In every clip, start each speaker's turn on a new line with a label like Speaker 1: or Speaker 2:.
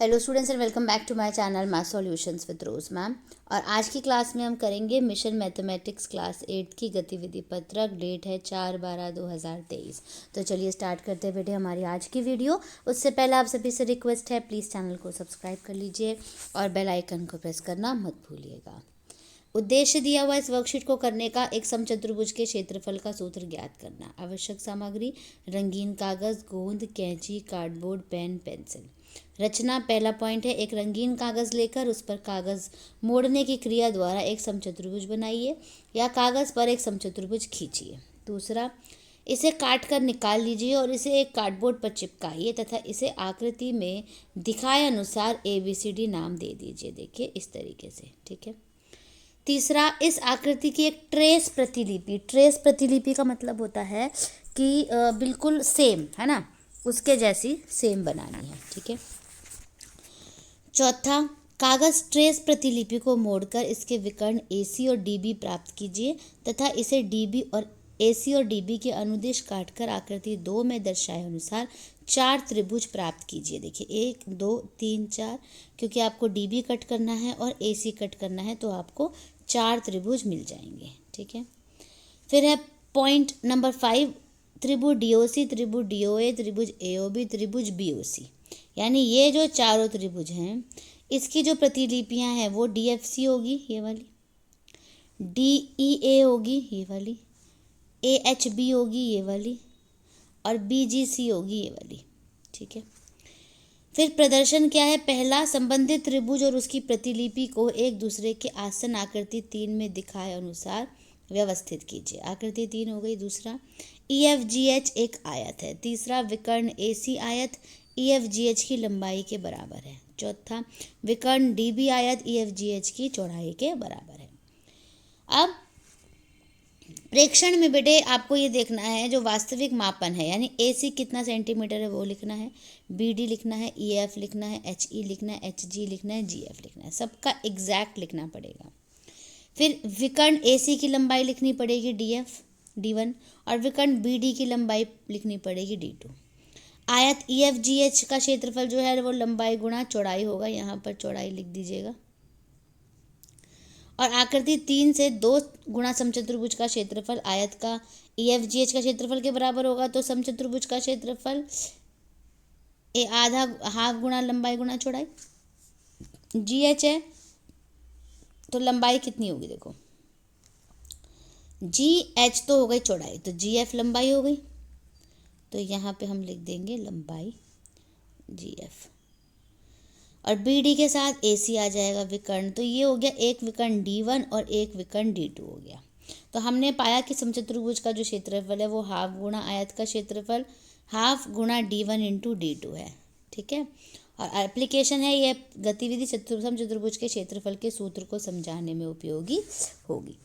Speaker 1: Hello students and welcome back to my channel math solutions with Rose ma'am. और आज की class में हम करेंगे मिशन मैथमेटिक्स क्लास 8 की गतिविधि पत्रक। डेट है 4/12/2023। तो चलिए स्टार्ट करते हैं बेटे हमारी आज की वीडियो। उससे पहले आप सभी से रिक्वेस्ट है, प्लीज़ चैनल को सब्सक्राइब कर लीजिए और बेल आइकन को प्रेस करना मत भूलिएगा। उद्देश्य दिया हुआ इस वर्कशीट को करने का, एक समचतुर्भुज के क्षेत्रफल का सूत्र ज्ञात करना। आवश्यक सामग्री: रंगीन कागज़, गोंद, कैंची, कार्डबोर्ड, पेन, पेंसिल। रचना: पहला पॉइंट है, एक रंगीन कागज़ लेकर उस पर कागज़ मोड़ने की क्रिया द्वारा एक समचतुर्भुज बनाइए या कागज़ पर एक समचतुर्भुज खींचिए। दूसरा, इसे काट कर निकाल लीजिए और इसे एक कार्डबोर्ड पर चिपकाइए तथा इसे आकृति में दिखाए अनुसार ABCD नाम दे दीजिए। देखिए इस तरीके से, ठीक है। तीसरा, इस आकृति की एक ट्रेस प्रतिलिपि। ट्रेस प्रतिलिपि का मतलब होता है कि बिल्कुल सेम, है ना, उसके जैसी सेम बनानी है, ठीक है। चौथा, कागज़ ट्रेस प्रतिलिपि को मोड़कर इसके विकर्ण AC और DB प्राप्त कीजिए तथा इसे DB और AC और DB के अनुदिश काटकर आकृति 2 में दर्शाए अनुसार 4 त्रिभुज प्राप्त कीजिए। देखिए 1 2 3 4, क्योंकि आपको DB कट करना है और AC कट करना है तो आपको 4 त्रिभुज मिल जाएंगे, ठीक है। फिर है पॉइंट नंबर 5, त्रिभुज DOC, त्रिभुज DOA, त्रिभुज AOB, त्रिभुज BOC। यानी ये जो चारों त्रिभुज हैं इसकी जो प्रतिलिपियां हैं वो DFC होगी, ये वाली, DEA होगी, ये वाली, AHB होगी, ये वाली, और BGC होगी, ये वाली, ठीक है। फिर प्रदर्शन क्या है? पहला, संबंधित त्रिभुज और उसकी प्रतिलिपि को एक दूसरे के आसन आकृति 3 में दिखाए अनुसार व्यवस्थित कीजिए। आकृति 3 हो गई। दूसरा, EFGH एक आयत है। तीसरा, विकर्ण AC आयत EFGH की लंबाई के बराबर है। चौथा, विकर्ण DB आयत EFGH की चौड़ाई के बराबर है। अब प्रेक्षण में बेटे आपको ये देखना है जो वास्तविक मापन है, यानी AC कितना सेंटीमीटर है वो लिखना है, BD लिखना है, EF लिखना है, HE लिखना है, HG लिखना है, GF लिखना है, सबका एग्जैक्ट लिखना पड़ेगा। फिर विकर्ण AC की लंबाई लिखनी पड़ेगी DF D1 और विकर्ण BD की लंबाई लिखनी पड़ेगी D2। आयत EFGH का क्षेत्रफल जो है वो लंबाई गुणा चौड़ाई होगा, यहाँ पर चौड़ाई लिख दीजिएगा। और आकृति 3 से 2 गुणा समचतुर्भुज का क्षेत्रफल आयत का EFGH का क्षेत्रफल के बराबर होगा, तो समचतुर्भुज का क्षेत्रफल आधा हाफ गुणा लंबाई गुणा चौड़ाई। GH है तो लंबाई कितनी होगी? देखो GH तो हो गई चौड़ाई, तो GF लंबाई हो गई, तो यहाँ पे हम लिख देंगे लंबाई GF। और BD के साथ AC आ जाएगा विकर्ण, तो ये हो गया एक विकर्ण D1 और एक विकर्ण D2 हो गया। तो हमने पाया कि समचतुर्भुज का जो क्षेत्रफल है वो हाफ गुणा आयत का क्षेत्रफल हाफ गुणा D1 इंटू D2 है, ठीक है। और एप्लीकेशन है ये गतिविधि समचतुर्भुज के क्षेत्रफल के सूत्र को समझाने में उपयोगी होगी।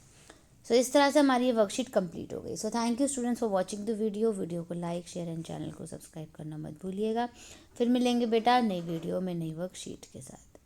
Speaker 1: सो इस तरह से हमारी ये वर्कशीट कंप्लीट हो गई। So thank you students for watching the video को लाइक शेयर एंड चैनल को सब्सक्राइब करना मत भूलिएगा। फिर मिलेंगे बेटा नई वीडियो में नई वर्कशीट के साथ।